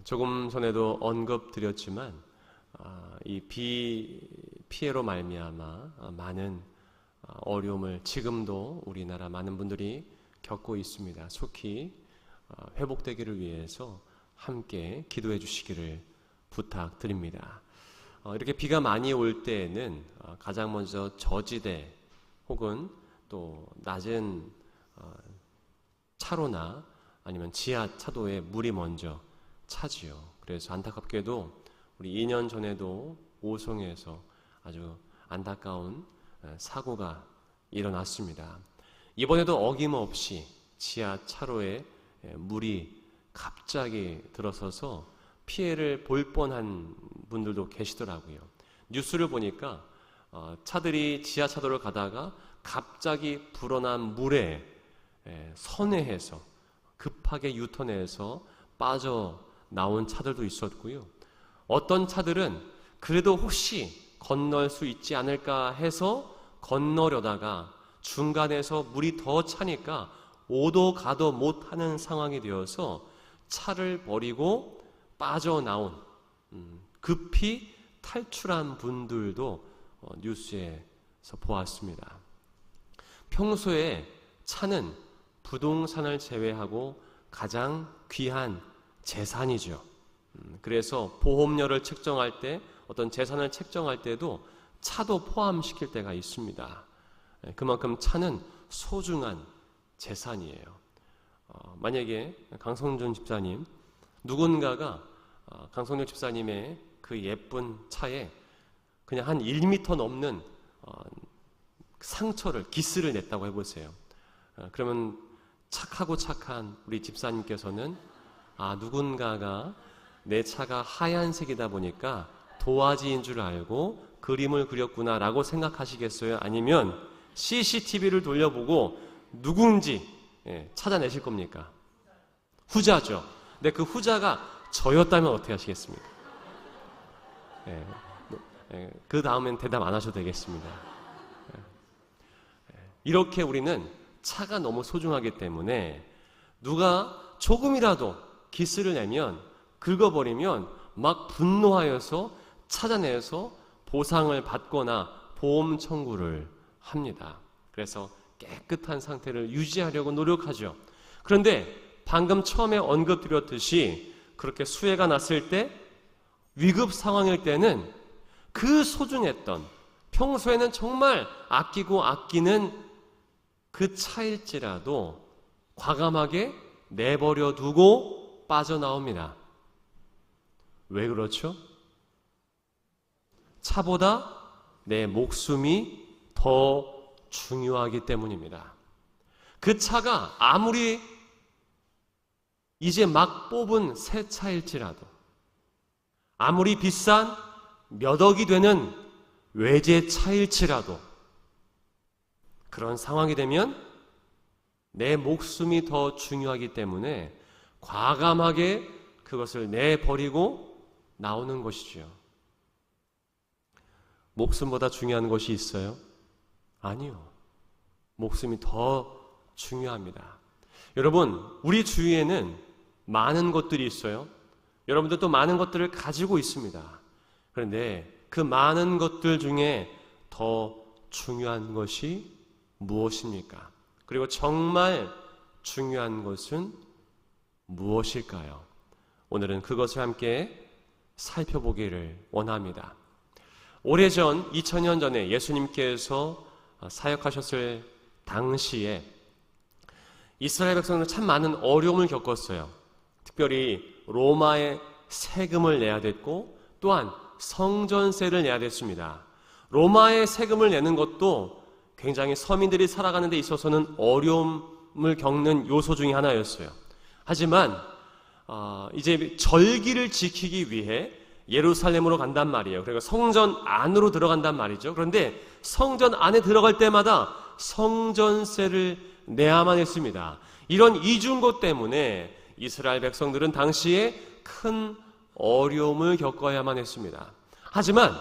조금 전에도 언급드렸지만 이 피해로 말미암아 많은 어려움을 지금도 우리나라 많은 분들이 겪고 있습니다. 속히 회복되기를 위해서 함께 기도해 주시기를 부탁드립니다. 이렇게 비가 많이 올 때에는 가장 먼저 저지대 혹은 또 낮은 차로나 아니면 지하차도에 물이 먼저 차지요. 그래서 안타깝게도 우리 2년 전에도 오송에서 아주 안타까운 사고가 일어났습니다. 이번에도 어김없이 지하차로에 물이 갑자기 들어서서 피해를 볼 뻔한 분들도 계시더라고요. 뉴스를 보니까 차들이 지하차도를 가다가 갑자기 불어난 물에 선회해서 급하게 유턴해서 빠져나온 차들도 있었고요. 어떤 차들은 그래도 혹시 건널 수 있지 않을까 해서 건너려다가 중간에서 물이 더 차니까 오도 가도 못하는 상황이 되어서 차를 버리고 빠져나온 급히 탈출한 분들도 뉴스에서 보았습니다. 평소에 차는 부동산을 제외하고 가장 귀한 재산이죠. 그래서 보험료를 책정할 때 어떤 재산을 책정할 때도 차도 포함시킬 때가 있습니다. 그만큼 차는 소중한 재산이에요. 만약에 강성준 집사님, 누군가가 강성준 집사님의 그 예쁜 차에 그냥 한 1m 넘는 상처를, 기스를 냈다고 해보세요. 그러면 착하고 착한 우리 집사님께서는 누군가가 내 차가 하얀색이다 보니까 도화지인 줄 알고 그림을 그렸구나 라고 생각하시겠어요? 아니면 CCTV를 돌려보고 누군지 찾아내실 겁니까? 후자죠. 근데 그 후자가 저였다면 어떻게 하시겠습니까? 그 다음엔 대답 안 하셔도 되겠습니다. 이렇게 우리는 차가 너무 소중하기 때문에 누가 조금이라도 기스를 내면, 긁어버리면 막 분노하여서 찾아내서 보상을 받거나 보험 청구를 합니다. 그래서 깨끗한 상태를 유지하려고 노력하죠. 그런데 방금 처음에 언급드렸듯이 그렇게 수해가 났을 때, 위급 상황일 때는 그 소중했던, 평소에는 정말 아끼고 아끼는 그 차일지라도 과감하게 내버려 두고 빠져나옵니다. 왜 그렇죠? 차보다 내 목숨이 더 중요하기 때문입니다. 그 차가 아무리 이제 막 뽑은 새 차일지라도, 아무리 비싼 몇 억이 되는 외제차일지라도, 그런 상황이 되면 내 목숨이 더 중요하기 때문에 과감하게 그것을 내버리고 나오는 것이죠. 목숨보다 중요한 것이 있어요? 아니요. 목숨이 더 중요합니다. 여러분, 우리 주위에는 많은 것들이 있어요. 여러분들도 많은 것들을 가지고 있습니다. 그런데 그 많은 것들 중에 더 중요한 것이 무엇입니까? 그리고 정말 중요한 것은 무엇일까요? 오늘은 그것을 함께 살펴보기를 원합니다. 오래전 2000년 전에 예수님께서 사역하셨을 당시에 이스라엘 백성들은 참 많은 어려움을 겪었어요. 특별히 로마의 세금을 내야 됐고 또한 성전세를 내야 됐습니다. 로마의 세금을 내는 것도 굉장히 서민들이 살아가는 데 있어서는 어려움을 겪는 요소 중에 하나였어요. 하지만 이제 절기를 지키기 위해 예루살렘으로 간단 말이에요. 그리고 성전 안으로 들어간단 말이죠. 그런데 성전 안에 들어갈 때마다 성전세를 내야만 했습니다. 이런 이중고 때문에 이스라엘 백성들은 당시에 큰 어려움을 겪어야만 했습니다. 하지만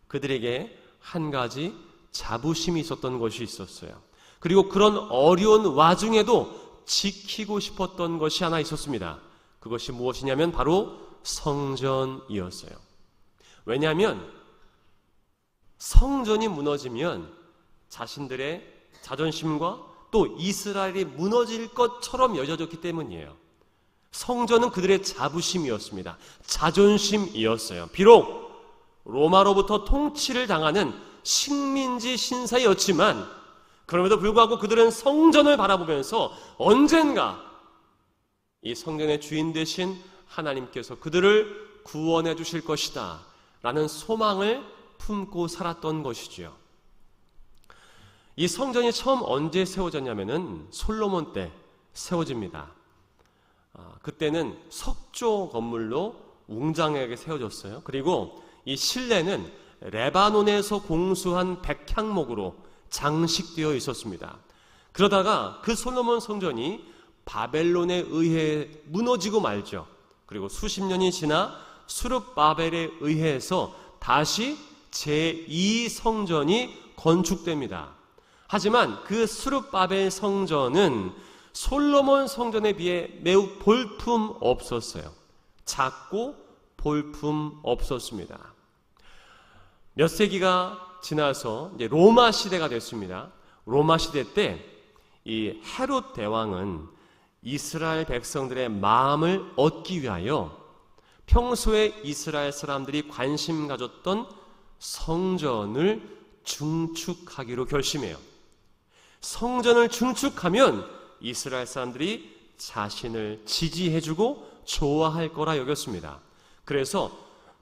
그들에게 한 가지 자부심이 있었던 것이 있었어요. 그리고 그런 어려운 와중에도 지키고 싶었던 것이 하나 있었습니다. 그것이 무엇이냐면 바로 성전이었어요. 왜냐하면 성전이 무너지면 자신들의 자존심과 또 이스라엘이 무너질 것처럼 여겨졌기 때문이에요. 성전은 그들의 자부심이었습니다. 자존심이었어요. 비록 로마로부터 통치를 당하는 식민지 신사였지만 그럼에도 불구하고 그들은 성전을 바라보면서 언젠가 이 성전의 주인 되신 하나님께서 그들을 구원해 주실 것이다 라는 소망을 품고 살았던 것이지요. 이 성전이 처음 언제 세워졌냐면은 솔로몬 때 세워집니다. 그때는 석조 건물로 웅장하게 세워졌어요. 그리고 이 실내는 레바논에서 공수한 백향목으로 장식되어 있었습니다. 그러다가 그 솔로몬 성전이 바벨론에 의해 무너지고 말죠. 그리고 수십 년이 지나 수르바벨에 의해서 다시 제2성전이 건축됩니다. 하지만 그 수르바벨 성전은 솔로몬 성전에 비해 매우 볼품 없었어요. 작고 볼품 없었습니다. 몇 세기가 지나서 이제 로마 시대가 됐습니다. 로마 시대 때 이 헤롯 대왕은 이스라엘 백성들의 마음을 얻기 위하여 평소에 이스라엘 사람들이 관심 가졌던 성전을 중축하기로 결심해요. 성전을 중축하면 이스라엘 사람들이 자신을 지지해주고 좋아할 거라 여겼습니다. 그래서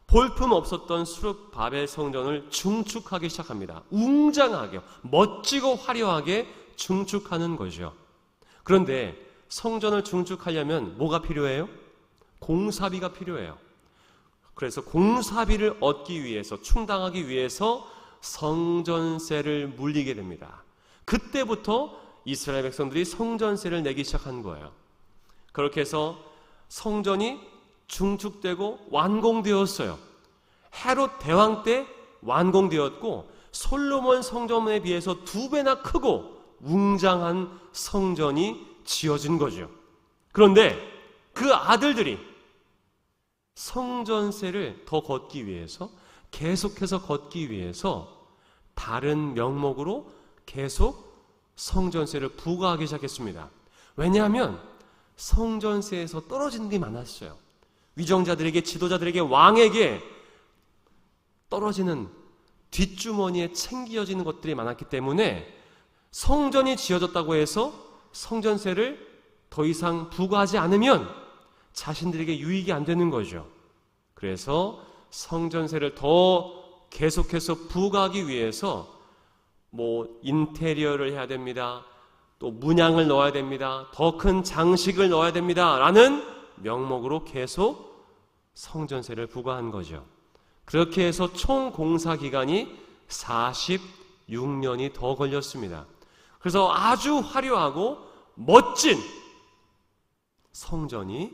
볼품 없었던 수르바벨 성전을 중축하기 시작합니다. 웅장하게, 멋지고 화려하게 중축하는 거죠. 그런데 성전을 중축하려면 뭐가 필요해요? 공사비가 필요해요. 그래서 공사비를 얻기 위해서, 충당하기 위해서 성전세를 물리게 됩니다. 그때부터 이스라엘 백성들이 성전세를 내기 시작한 거예요. 그렇게 해서 성전이 중축되고 완공되었어요. 헤롯 대왕 때 완공되었고 솔로몬 성전에 비해서 2배나 크고 웅장한 성전이 지어진 거죠. 그런데 그 아들들이 성전세를 더 걷기 위해서, 계속해서 걷기 위해서 다른 명목으로 계속 성전세를 부과하기 시작했습니다. 왜냐하면 성전세에서 떨어지는 게 많았어요. 위정자들에게, 지도자들에게, 왕에게 떨어지는, 뒷주머니에 챙겨지는 것들이 많았기 때문에 성전이 지어졌다고 해서 성전세를 더 이상 부과하지 않으면 자신들에게 유익이 안 되는 거죠. 그래서 성전세를 더 계속해서 부과하기 위해서 인테리어를 해야 됩니다. 또 문양을 넣어야 됩니다. 더 큰 장식을 넣어야 됩니다. 라는 명목으로 계속 성전세를 부과한 거죠. 그렇게 해서 총 공사 기간이 46년이 더 걸렸습니다. 그래서 아주 화려하고 멋진 성전이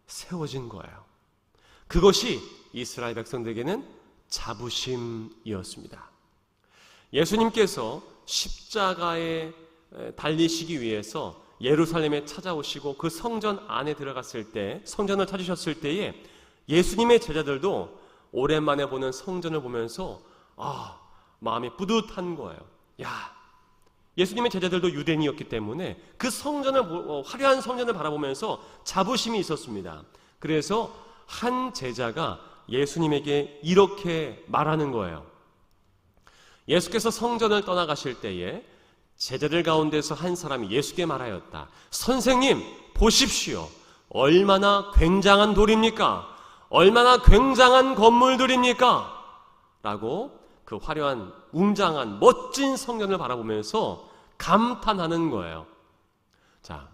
세워진 거예요. 그것이 이스라엘 백성들에게는 자부심이었습니다. 예수님께서 십자가에 달리시기 위해서 예루살렘에 찾아오시고 그 성전 안에 들어갔을 때, 성전을 찾으셨을 때에 예수님의 제자들도 오랜만에 보는 성전을 보면서 마음이 뿌듯한 거예요. 예수님의 제자들도 유대인이었기 때문에 그 성전을, 화려한 성전을 바라보면서 자부심이 있었습니다. 그래서 한 제자가 예수님에게 이렇게 말하는 거예요. 예수께서 성전을 떠나가실 때에 제자들 가운데서 한 사람이 예수께 말하였다. 선생님, 보십시오. 얼마나 굉장한 돌입니까? 얼마나 굉장한 건물들입니까? 라고 그 화려한, 웅장한, 멋진 성전을 바라보면서 감탄하는 거예요. 자,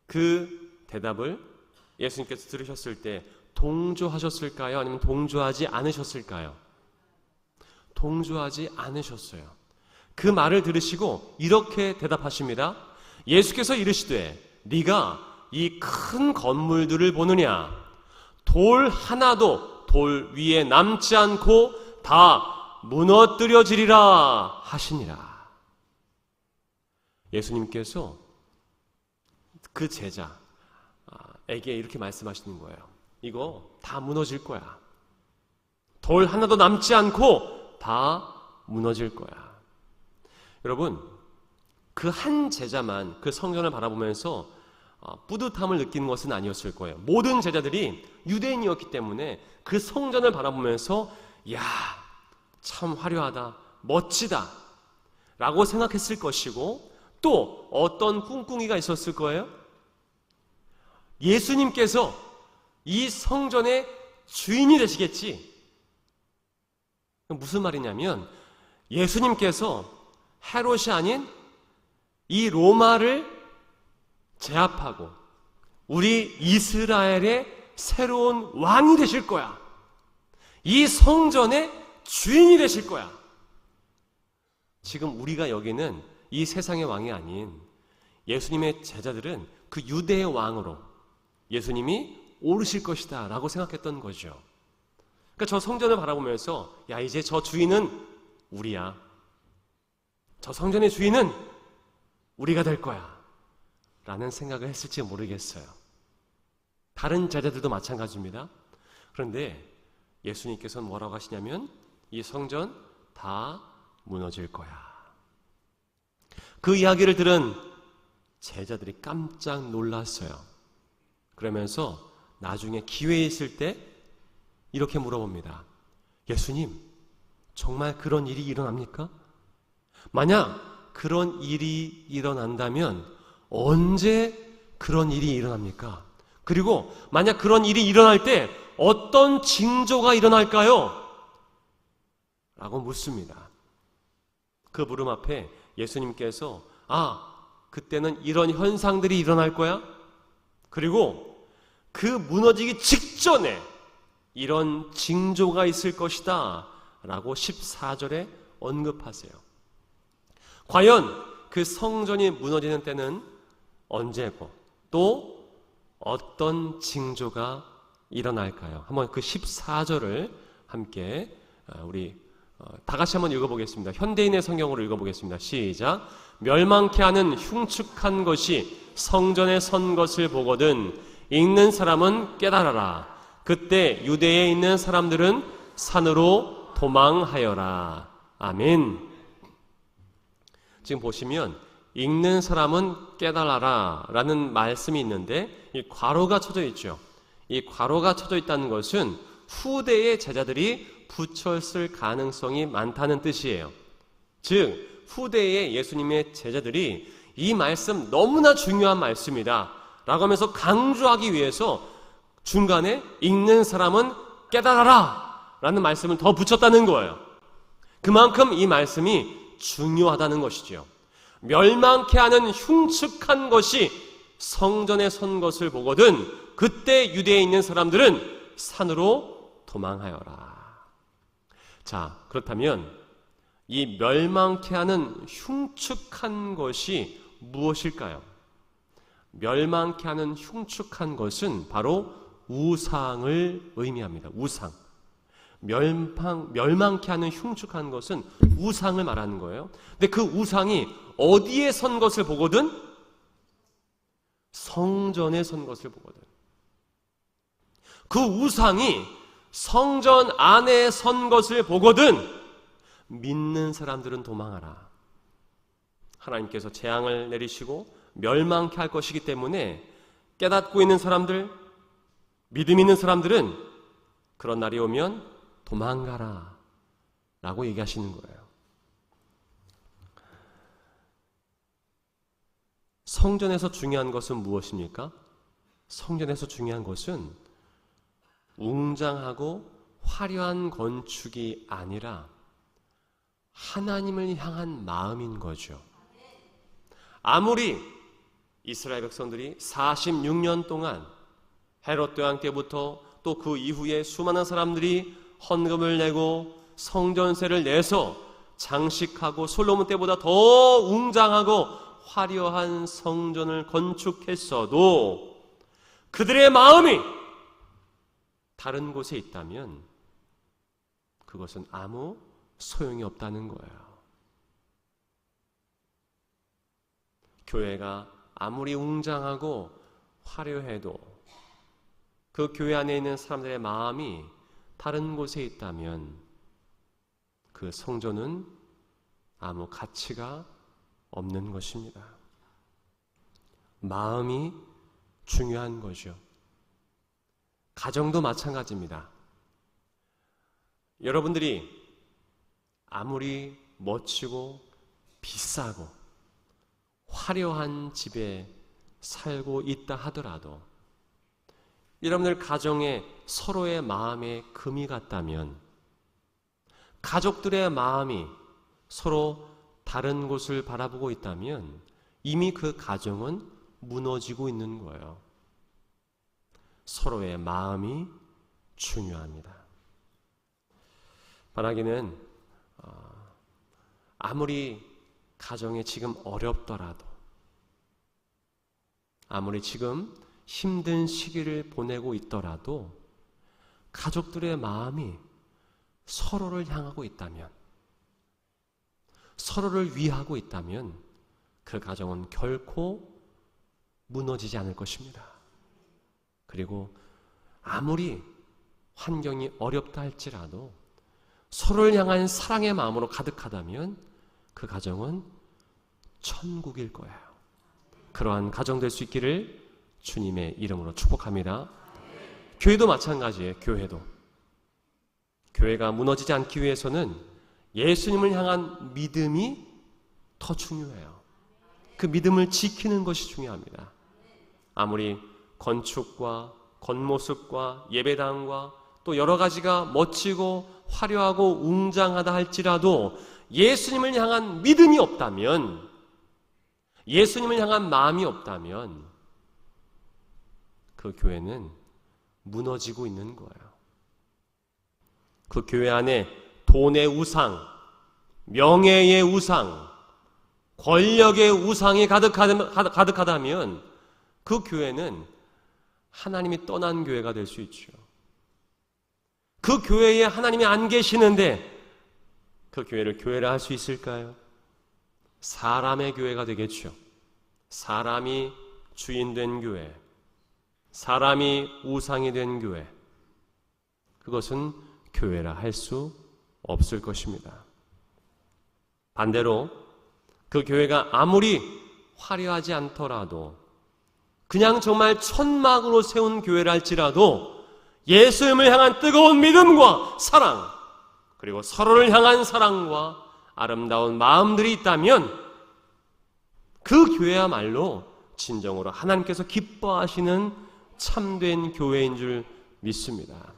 그 대답을 예수님께서 들으셨을 때 동조하셨을까요? 아니면 동조하지 않으셨을까요? 동조하지 않으셨어요. 그 말을 들으시고 이렇게 대답하십니다. 예수께서 이르시되 네가 이 큰 건물들을 보느냐? 돌 하나도 돌 위에 남지 않고 다 무너뜨려지리라 하시니라. 예수님께서 그 제자, 이렇게 말씀하시는 거예요. 이거 다 무너질 거야. 돌 하나도 남지 않고 다 무너질 거야. 여러분, 그 한 제자만 그 성전을 바라보면서 뿌듯함을 느끼는 것은 아니었을 거예요. 모든 제자들이 유대인이었기 때문에 그 성전을 바라보면서 야, 참 화려하다, 멋지다 라고 생각했을 것이고, 또 어떤 꿍꿍이가 있었을 거예요? 예수님께서 이 성전의 주인이 되시겠지. 무슨 말이냐면 예수님께서 헤롯이 아닌 이 로마를 제압하고 우리 이스라엘의 새로운 왕이 되실 거야. 이 성전의 주인이 되실 거야. 지금 우리가 여기는 이 세상의 왕이 아닌 예수님의 제자들은 그 유대의 왕으로 예수님이 오르실 것이다 라고 생각했던 거죠. 그러니까 저 성전을 바라보면서 야, 이제 저 주인은 우리야. 저 성전의 주인은 우리가 될 거야 라는 생각을 했을지 모르겠어요. 다른 제자들도 마찬가지입니다. 그런데 예수님께서는 뭐라고 하시냐면 이 성전 다 무너질 거야. 그 이야기를 들은 제자들이 깜짝 놀랐어요. 그러면서 나중에 기회 있을 때 이렇게 물어봅니다. 예수님, 정말 그런 일이 일어납니까? 만약 그런 일이 일어난다면 언제 그런 일이 일어납니까? 그리고 만약 그런 일이 일어날 때 어떤 징조가 일어날까요? 라고 묻습니다. 그 물음 앞에 예수님께서 그때는 이런 현상들이 일어날 거야? 그리고 그 무너지기 직전에 이런 징조가 있을 것이다 라고 14절에 언급하세요. 과연 그 성전이 무너지는 때는 언제고 또 어떤 징조가 일어날까요? 한번 그 14절을 함께 우리 다 같이 한번 읽어보겠습니다. 현대인의 성경으로 읽어보겠습니다. 시작. 멸망케 하는 흉측한 것이 성전에 선 것을 보거든 읽는 사람은 깨달아라. 그때 유대에 있는 사람들은 산으로 도망하여라. 아멘. 지금 보시면 읽는 사람은 깨달아라 라는 말씀이 있는데 이 괄호가 쳐져 있죠. 이 괄호가 쳐져 있다는 것은 후대의 제자들이 붙였을 가능성이 많다는 뜻이에요. 즉 후대의 예수님의 제자들이 이 말씀 너무나 중요한 말씀이다 라고 하면서 강조하기 위해서 중간에 읽는 사람은 깨달아라 라는 말씀을 더 붙였다는 거예요. 그만큼 이 말씀이 중요하다는 것이죠. 멸망케 하는 흉측한 것이 성전에 선 것을 보거든 그때 유대에 있는 사람들은 산으로 도망하여라. 자, 그렇다면 이 멸망케 하는 흉측한 것이 무엇일까요? 멸망케 하는 흉측한 것은 바로 우상을 의미합니다. 우상. 멸망케 하는 흉측한 것은 우상을 말하는 거예요. 근데 그 우상이 어디에 선 것을 보거든? 성전에 선 것을 보거든. 그 우상이 성전 안에 선 것을 보거든 믿는 사람들은 도망하라. 하나님께서 재앙을 내리시고 멸망케 할 것이기 때문에 깨닫고 있는 사람들, 믿음 있는 사람들은 그런 날이 오면 도망가라 라고 얘기하시는 거예요. 성전에서 중요한 것은 무엇입니까? 성전에서 중요한 것은 웅장하고 화려한 건축이 아니라 하나님을 향한 마음인 거죠. 아무리 이스라엘 백성들이 46년 동안 헤롯 왕 때부터 또 그 이후에 수많은 사람들이 헌금을 내고 성전세를 내서 장식하고 솔로몬 때보다 더 웅장하고 화려한 성전을 건축했어도 그들의 마음이 다른 곳에 있다면 그것은 아무 소용이 없다는 거예요. 교회가 아무리 웅장하고 화려해도 그 교회 안에 있는 사람들의 마음이 다른 곳에 있다면 그 성전은 아무 가치가 없는 것입니다. 마음이 중요한 거죠. 가정도 마찬가지입니다. 여러분들이 아무리 멋지고 비싸고 화려한 집에 살고 있다 하더라도 여러분들 가정에 서로의 마음에 금이 갔다면, 가족들의 마음이 서로 다른 곳을 바라보고 있다면 이미 그 가정은 무너지고 있는 거예요. 서로의 마음이 중요합니다. 바라기는 아무리 가정에 지금 어렵더라도, 아무리 지금 힘든 시기를 보내고 있더라도 가족들의 마음이 서로를 향하고 있다면, 서로를 위하고 있다면 그 가정은 결코 무너지지 않을 것입니다. 그리고 아무리 환경이 어렵다 할지라도 서로를 향한 사랑의 마음으로 가득하다면 그 가정은 천국일 거예요. 그러한 가정 될 수 있기를 주님의 이름으로 축복합니다. 교회도 마찬가지예요. 교회가 무너지지 않기 위해서는 예수님을 향한 믿음이 더 중요해요. 그 믿음을 지키는 것이 중요합니다. 아무리 건축과 겉모습과 예배당과 또 여러 가지가 멋지고 화려하고 웅장하다 할지라도 예수님을 향한 믿음이 없다면, 예수님을 향한 마음이 없다면 그 교회는 무너지고 있는 거예요. 그 교회 안에 돈의 우상, 명예의 우상, 권력의 우상이 가득하다면 그 교회는 하나님이 떠난 교회가 될 수 있죠. 그 교회에 하나님이 안 계시는데 그 교회를 교회라 할 수 있을까요? 사람의 교회가 되겠죠. 사람이 주인 된 교회, 사람이 우상이 된 교회, 그것은 교회라 할 수 없을 것입니다. 반대로 그 교회가 아무리 화려하지 않더라도, 그냥 정말 천막으로 세운 교회라 할지라도 예수님을 향한 뜨거운 믿음과 사랑, 그리고 서로를 향한 사랑과 아름다운 마음들이 있다면 그 교회야말로 진정으로 하나님께서 기뻐하시는 참된 교회인 줄 믿습니다.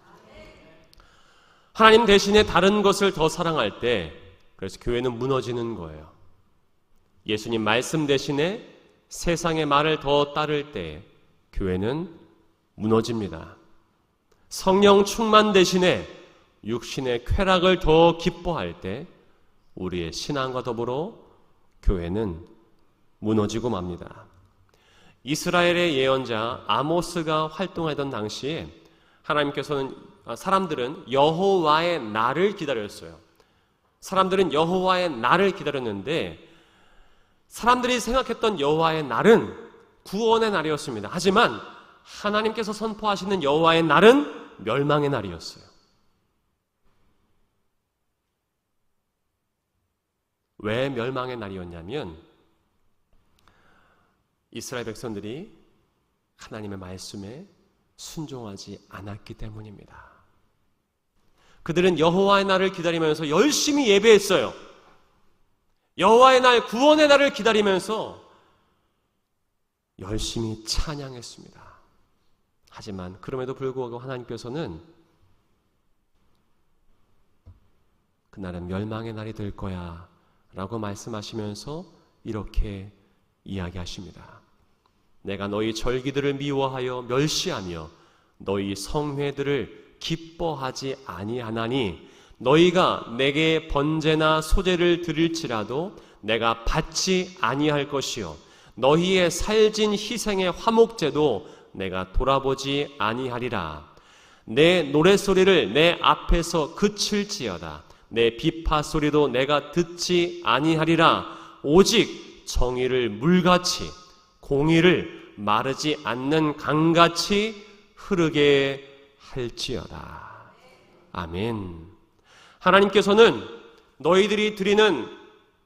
하나님 대신에 다른 것을 더 사랑할 때, 그래서 교회는 무너지는 거예요. 예수님 말씀 대신에 세상의 말을 더 따를 때 교회는 무너집니다. 성령 충만 대신에 육신의 쾌락을 더 기뻐할 때 우리의 신앙과 더불어 교회는 무너지고 맙니다. 이스라엘의 예언자 아모스가 활동하던 당시에 사람들은 여호와의 날을 기다렸어요. 사람들은 여호와의 날을 기다렸는데 사람들이 생각했던 여호와의 날은 구원의 날이었습니다. 하지만 하나님께서 선포하시는 여호와의 날은 멸망의 날이었어요. 왜 멸망의 날이었냐면 이스라엘 백성들이 하나님의 말씀에 순종하지 않았기 때문입니다. 그들은 여호와의 날을 기다리면서 열심히 예배했어요. 여호와의 날, 구원의 날을 기다리면서 열심히 찬양했습니다. 하지만 그럼에도 불구하고 하나님께서는 그날은 멸망의 날이 될 거야 라고 말씀하시면서 이렇게 이야기하십니다. 내가 너희 절기들을 미워하여 멸시하며 너희 성회들을 기뻐하지 아니하나니 너희가 내게 번제나 소제를 드릴지라도 내가 받지 아니할 것이요 너희의 살진 희생의 화목제도 내가 돌아보지 아니하리라. 내 노랫소리를 내 앞에서 그칠지어다. 내 비파소리도 내가 듣지 아니하리라. 오직 정의를 물같이 공의를 마르지 않는 강같이 흐르게 할지어다. 아멘. 하나님께서는 너희들이 드리는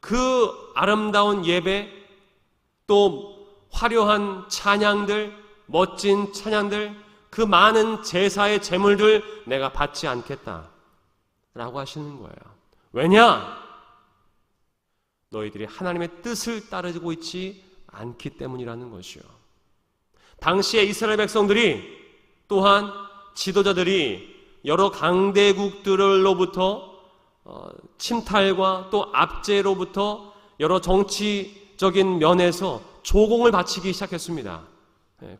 그 아름다운 예배, 또 화려한 찬양들, 멋진 찬양들, 그 많은 제사의 제물들 내가 받지 않겠다 라고 하시는 거예요. 왜냐? 너희들이 하나님의 뜻을 따르고 있지 않기 때문이라는 것이요. 당시에 이스라엘 백성들이 또한 지도자들이 여러 강대국들로부터 침탈과 또 압제로부터 여러 정치적인 면에서 조공을 바치기 시작했습니다.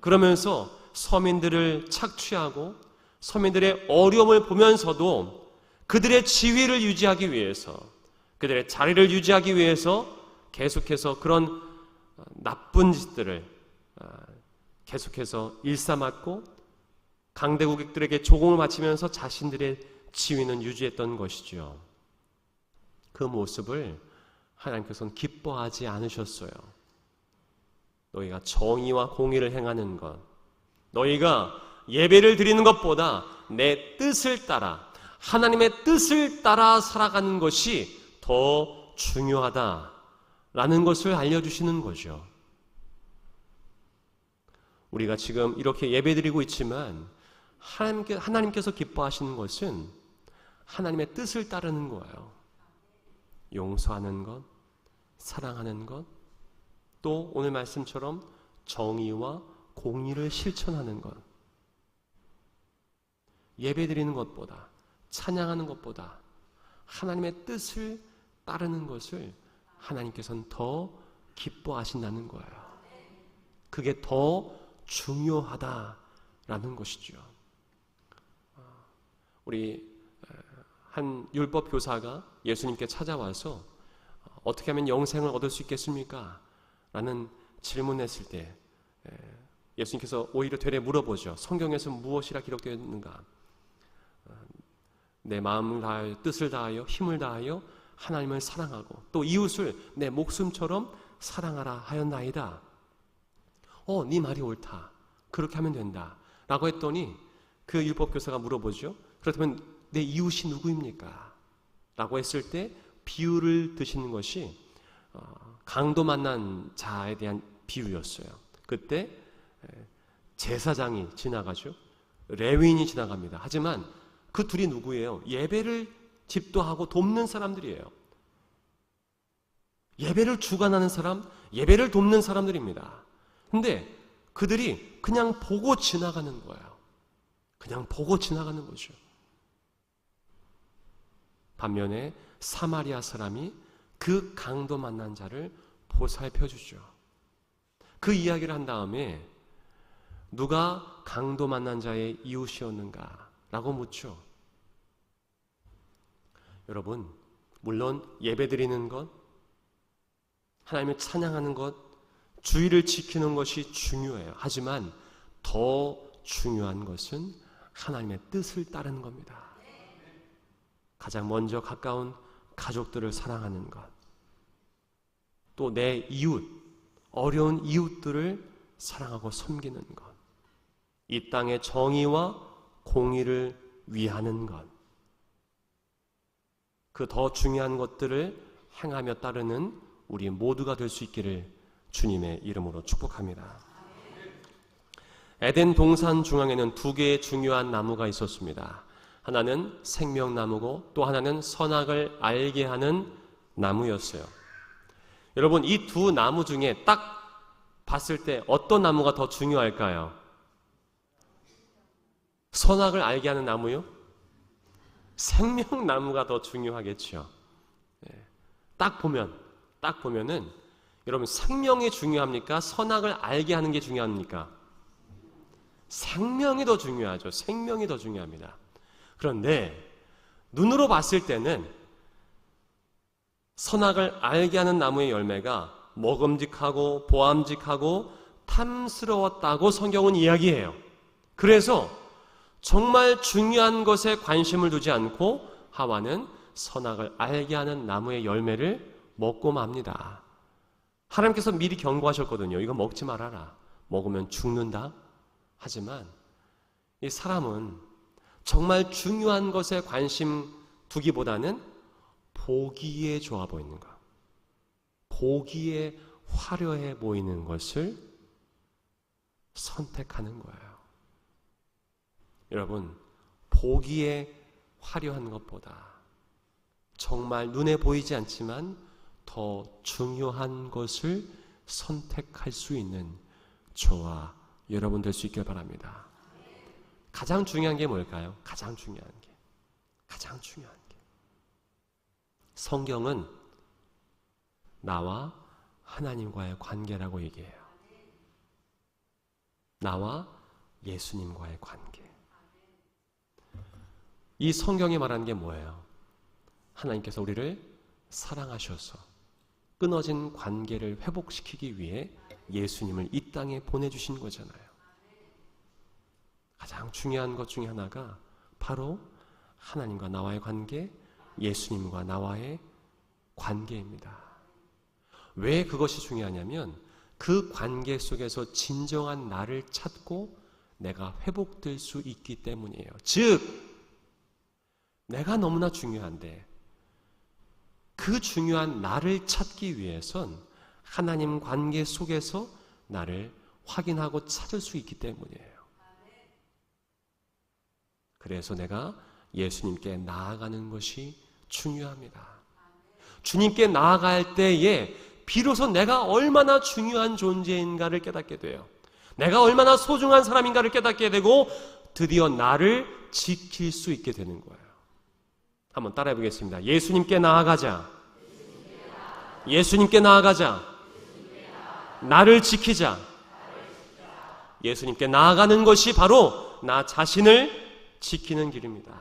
그러면서 서민들을 착취하고 서민들의 어려움을 보면서도 그들의 지위를 유지하기 위해서, 그들의 자리를 유지하기 위해서 계속해서 그런 나쁜 짓들을 계속해서 일삼았고 강대국들에게 조공을 바치면서 자신들의 지위는 유지했던 것이죠. 그 모습을 하나님께서는 기뻐하지 않으셨어요. 너희가 정의와 공의를 행하는 것, 너희가 예배를 드리는 것보다 내 뜻을 따라, 하나님의 뜻을 따라 살아가는 것이 더 중요하다라는 것을 알려주시는 거죠. 우리가 지금 이렇게 예배드리고 있지만 하나님께서 기뻐하시는 것은 하나님의 뜻을 따르는 거예요. 용서하는 것, 사랑하는 것, 또 오늘 말씀처럼 정의와 공의를 실천하는 것. 예배드리는 것보다, 찬양하는 것보다 하나님의 뜻을 따르는 것을 하나님께서는 더 기뻐하신다는 거예요. 그게 더 중요하다라는 것이죠. 우리 한 율법 교사가 예수님께 찾아와서 어떻게 하면 영생을 얻을 수 있겠습니까? 라는 질문했을 때 예수님께서 오히려 되레 물어보죠. 성경에서 무엇이라 기록되어 있는가? 내 마음을 다하여 뜻을 다하여 힘을 다하여 하나님을 사랑하고 또 이웃을 내 목숨처럼 사랑하라 하였나이다. 네 말이 옳다. 그렇게 하면 된다. 라고 했더니 그 율법교사가 물어보죠. 그렇다면 내 이웃이 누구입니까? 라고 했을 때 비유를 드시는 것이 강도 만난 자에 대한 비유였어요. 그때 제사장이 지나가죠. 레위인이 지나갑니다. 하지만 그 둘이 누구예요? 예배를 집도하고 돕는 사람들이에요. 예배를 주관하는 사람, 예배를 돕는 사람들입니다. 근데 그들이 그냥 보고 지나가는 거예요. 그냥 보고 지나가는 거죠. 반면에 사마리아 사람이 그 강도 만난 자를 보살펴 주죠. 그 이야기를 한 다음에 누가 강도 만난 자의 이웃이었는가? 라고 묻죠. 여러분, 물론 예배드리는 것, 하나님을 찬양하는 것, 주의를 지키는 것이 중요해요. 하지만 더 중요한 것은 하나님의 뜻을 따르는 겁니다. 가장 먼저 가까운 가족들을 사랑하는 것, 또 내 이웃, 어려운 이웃들을 사랑하고 섬기는 것, 이 땅의 정의와 공의를 위하는 것, 그 더 중요한 것들을 행하며 따르는 우리 모두가 될 수 있기를 주님의 이름으로 축복합니다. 에덴 동산 중앙에는 두 개의 중요한 나무가 있었습니다. 하나는 생명나무고 또 하나는 선악을 알게 하는 나무였어요. 여러분, 이 두 나무 중에 딱 봤을 때 어떤 나무가 더 중요할까요? 선악을 알게 하는 나무요? 생명나무가 더 중요하겠죠. 딱 보면은 여러분, 생명이 중요합니까? 선악을 알게 하는 게 중요합니까? 생명이 더 중요하죠. 생명이 더 중요합니다. 그런데 눈으로 봤을 때는 선악을 알게 하는 나무의 열매가 먹음직하고 보암직하고 탐스러웠다고 성경은 이야기해요. 그래서 정말 중요한 것에 관심을 두지 않고 하와는 선악을 알게 하는 나무의 열매를 먹고 맙니다. 하나님께서 미리 경고하셨거든요. 이거 먹지 말아라. 먹으면 죽는다. 하지만 이 사람은 정말 중요한 것에 관심 두기보다는 보기에 좋아 보이는 것, 보기에 화려해 보이는 것을 선택하는 거예요. 여러분, 보기에 화려한 것보다 정말 눈에 보이지 않지만 더 중요한 것을 선택할 수 있는 저와 여러분 될 수 있길 바랍니다. 가장 중요한 게 뭘까요? 가장 중요한 게. 성경은 나와 하나님과의 관계라고 얘기해요. 나와 예수님과의 관계. 이 성경이 말하는 게 뭐예요? 하나님께서 우리를 사랑하셔서 끊어진 관계를 회복시키기 위해 예수님을 이 땅에 보내주신 거잖아요. 가장 중요한 것 중에 하나가 바로 하나님과 나와의 관계, 예수님과 나와의 관계입니다. 왜 그것이 중요하냐면 그 관계 속에서 진정한 나를 찾고 내가 회복될 수 있기 때문이에요. 즉, 내가 너무나 중요한데 그 중요한 나를 찾기 위해선 하나님 관계 속에서 나를 확인하고 찾을 수 있기 때문이에요. 그래서 내가 예수님께 나아가는 것이 중요합니다. 주님께 나아갈 때에 비로소 내가 얼마나 중요한 존재인가를 깨닫게 돼요. 내가 얼마나 소중한 사람인가를 깨닫게 되고 드디어 나를 지킬 수 있게 되는 거예요. 한번 따라해 보겠습니다. 예수님께 나아가자. 예수님께 나아가자. 나를 지키자. 예수님께 나아가는 것이 바로 나 자신을 지키는 길입니다.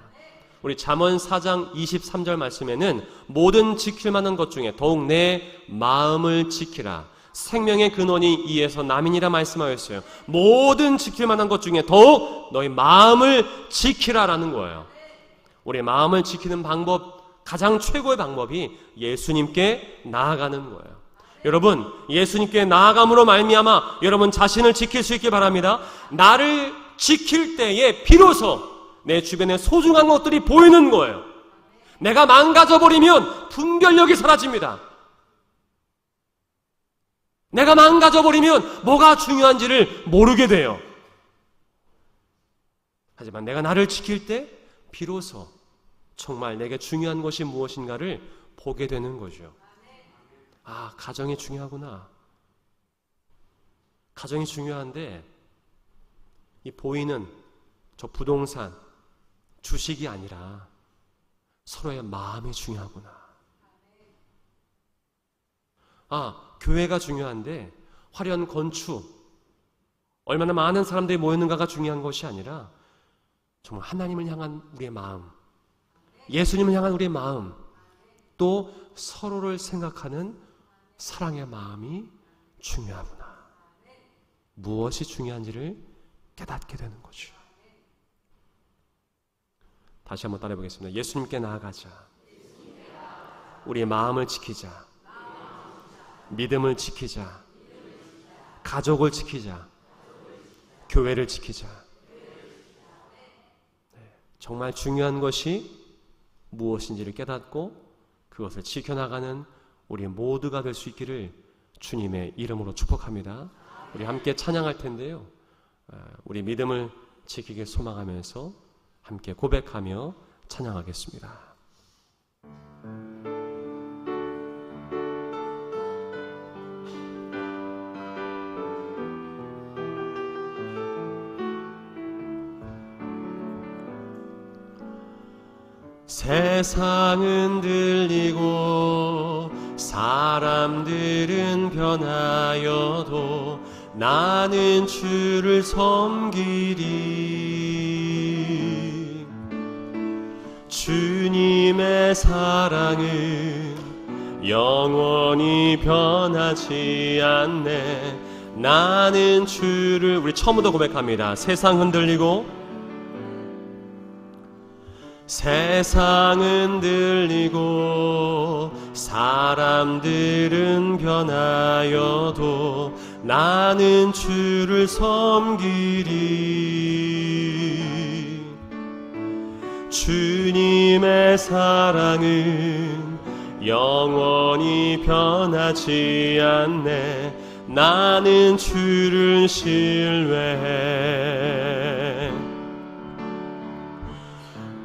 우리 잠언 4장 23절 말씀에는 모든 지킬 만한 것 중에 더욱 내 마음을 지키라. 생명의 근원이 이에서 남이니라 말씀하였어요. 모든 지킬 만한 것 중에 더욱 너희 마음을 지키라라는 거예요. 우리의 마음을 지키는 방법, 가장 최고의 방법이 예수님께 나아가는 거예요. 여러분, 예수님께 나아감으로 말미암아 여러분 자신을 지킬 수 있길 바랍니다. 나를 지킬 때에 비로소 내 주변에 소중한 것들이 보이는 거예요. 내가 망가져버리면 분별력이 사라집니다. 내가 망가져버리면 뭐가 중요한지를 모르게 돼요. 하지만 내가 나를 지킬 때 비로소 정말 내게 중요한 것이 무엇인가를 보게 되는 거죠. 아, 가정이 중요하구나. 가정이 중요한데 이 보이는 저 부동산, 주식이 아니라 서로의 마음이 중요하구나. 아, 교회가 중요한데 화려한 건축, 얼마나 많은 사람들이 모였는가가 중요한 것이 아니라 정말 하나님을 향한 우리의 마음, 예수님을 향한 우리의 마음, 또 서로를 생각하는 사랑의 마음이 중요하구나. 무엇이 중요한지를 깨닫게 되는 거죠. 다시 한번 따라해 보겠습니다. 예수님께 나아가자. 우리의 마음을 지키자. 믿음을 지키자. 가족을 지키자. 교회를 지키자. 정말 중요한 것이 무엇인지를 깨닫고 그것을 지켜나가는 우리 모두가 될 수 있기를 주님의 이름으로 축복합니다. 우리 함께 찬양할 텐데요. 우리 믿음을 지키게 소망하면서 함께 고백하며 찬양하겠습니다. 세상은 들리고 사람들은 변하여도 나는 주를 섬기리. 주님의 사랑은 영원히 변하지 않네. 나는 주를, 우리 처음부터 고백합니다. 세상 흔들리고 세상은 들리고 사람들은 변하여도 나는 주를 섬기리. 주님의 사랑은 영원히 변하지 않네. 나는 주를 신뢰해.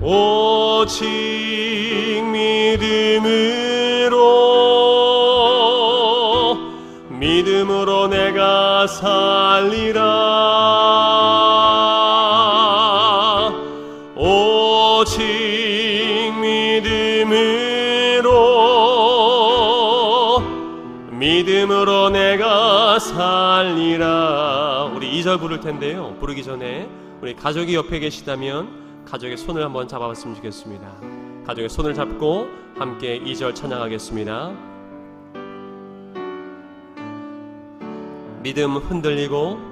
오직 믿음으로 내가 살리라. 오직 믿음으로 내가 살리라. 우리 2절 부를 텐데요, 부르기 전에 우리 가족이 옆에 계시다면 가족의 손을 한번 잡아봤으면 좋겠습니다. 가족의 손을 잡고 함께 2절 찬양하겠습니다. 믿음 흔들리고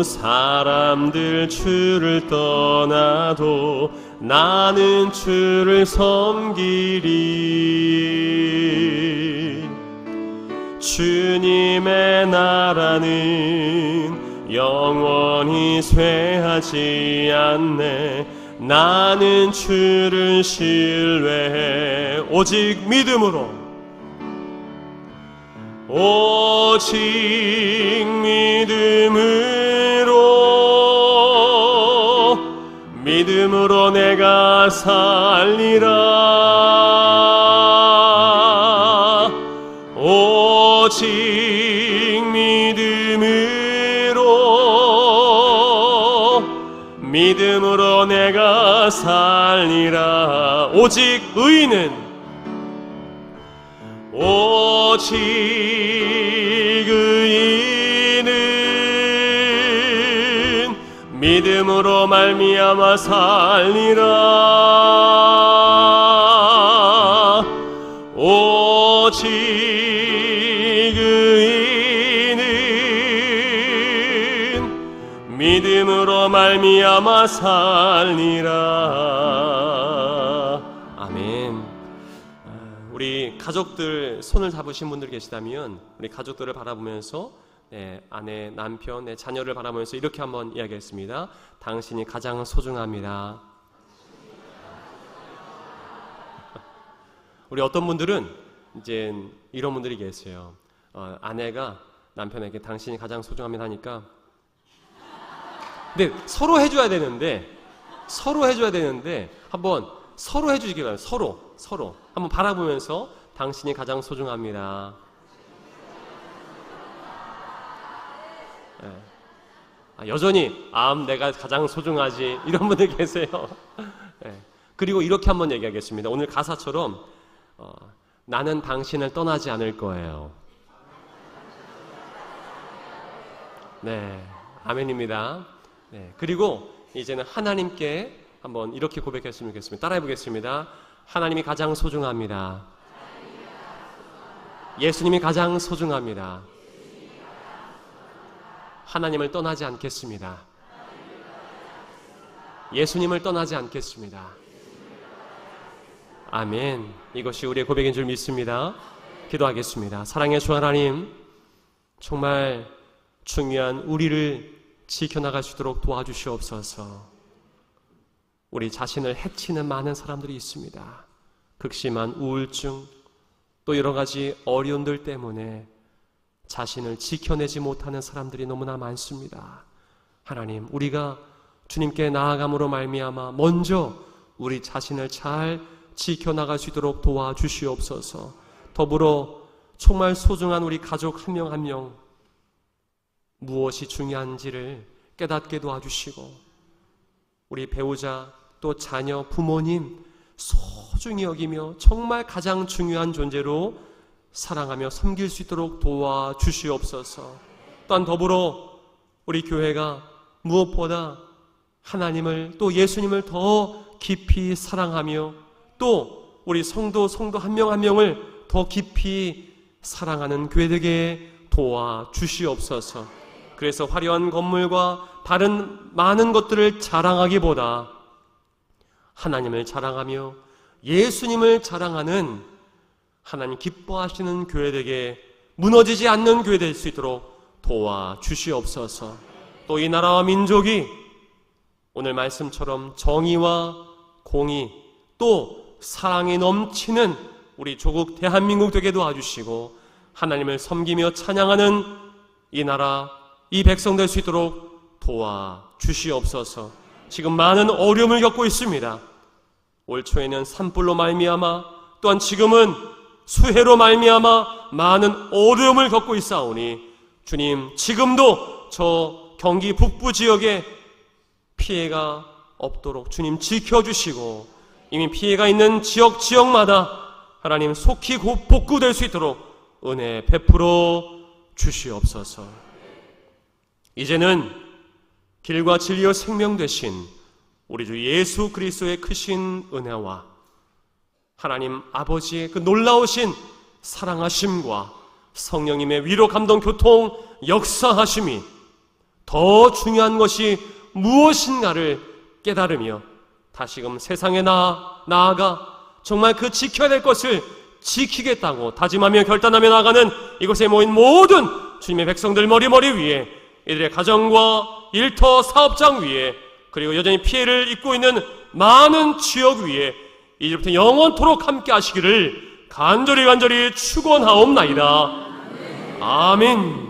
사람들 주를 떠나도 나는 주를 섬기리. 주님의 나라는 영원히 쇠하지 않네. 나는 주를 신뢰해. 오직 믿음으로 내가 살리라. 오직 믿음으로 내가 살리라. 오직 의인은 믿음으로 말미암아 살리라. 오직 의인은 믿음으로 말미암아 살리라. 아멘. 우리 가족들 손을 잡으신 분들 계시다면 우리 가족들을 바라보면서 아내, 남편, 자녀를 바라보면서 이렇게 한번 이야기했습니다. 당신이 가장 소중합니다. 우리 어떤 분들은 이제 이런 분들이 계세요. 아내가 남편에게 당신이 가장 소중합니다 하니까, 근데 서로 해줘야 되는데 한번 서로 해주시기 바랍니다. 서로 한번 바라보면서 당신이 가장 소중합니다. 여전히 내가 가장 소중하지, 이런 분들 계세요. 그리고 이렇게 한번 얘기하겠습니다. 오늘 가사처럼 나는 당신을 떠나지 않을 거예요. 네, 아멘입니다. 네, 그리고 이제는 하나님께 한번 이렇게 고백했으면 좋겠습니다. 따라해 보겠습니다. 하나님이 가장 소중합니다. 예수님이 가장 소중합니다. 하나님을 떠나지 않겠습니다. 예수님을 떠나지 않겠습니다. 아멘. 이것이 우리의 고백인 줄 믿습니다. 기도하겠습니다. 사랑의 주 하나님, 정말 중요한 우리를 지켜나갈 수 있도록 도와주시옵소서. 우리 자신을 해치는 많은 사람들이 있습니다. 극심한 우울증, 또 여러 가지 어려움들 때문에 자신을 지켜내지 못하는 사람들이 너무나 많습니다. 하나님, 우리가 주님께 나아감으로 말미암아 먼저 우리 자신을 잘 지켜나갈 수 있도록 도와주시옵소서. 더불어 정말 소중한 우리 가족 한 명 한 명 무엇이 중요한지를 깨닫게 도와주시고, 우리 배우자 또 자녀, 부모님 소중히 여기며 정말 가장 중요한 존재로 사랑하며 섬길 수 있도록 도와주시옵소서. 또한 더불어 우리 교회가 무엇보다 하나님을 또 예수님을 더 깊이 사랑하며 또 우리 성도 한 명 한 명을 더 깊이 사랑하는 교회 되게 도와주시옵소서. 그래서 화려한 건물과 다른 많은 것들을 자랑하기보다 하나님을 자랑하며 예수님을 자랑하는 하나님 기뻐하시는 교회 되게 무너지지 않는 교회 될 수 있도록 도와주시옵소서. 또 이 나라와 민족이 오늘 말씀처럼 정의와 공의 또 사랑이 넘치는 우리 조국 대한민국 되게 도와주시고 하나님을 섬기며 찬양하는 이 나라, 이 백성 될 수 있도록 도와주시옵소서. 지금 많은 어려움을 겪고 있습니다. 올 초에는 산불로 말미암아 또한 지금은 수해로 말미암아 많은 어려움을 겪고 있사오니 주님, 지금도 저 경기 북부 지역에 피해가 없도록 주님 지켜주시고 이미 피해가 있는 지역마다 하나님 속히 복구될 수 있도록 은혜 베풀어 주시옵소서. 이제는 길과 진리와 생명 되신 우리 주 예수 그리스도의 크신 은혜와 하나님 아버지의 그 놀라우신 사랑하심과 성령님의 위로 감동 교통 역사하심이 더 중요한 것이 무엇인가를 깨달으며 다시금 세상에 나아가 정말 그 지켜야 될 것을 지키겠다고 다짐하며 결단하며 나아가는 이곳에 모인 모든 주님의 백성들 머리 위에 이들의 가정과 일터 사업장 위에 그리고 여전히 피해를 입고 있는 많은 지역 위에 이제부터 영원토록 함께 하시기를 간절히 축원하옵나이다. 아멘.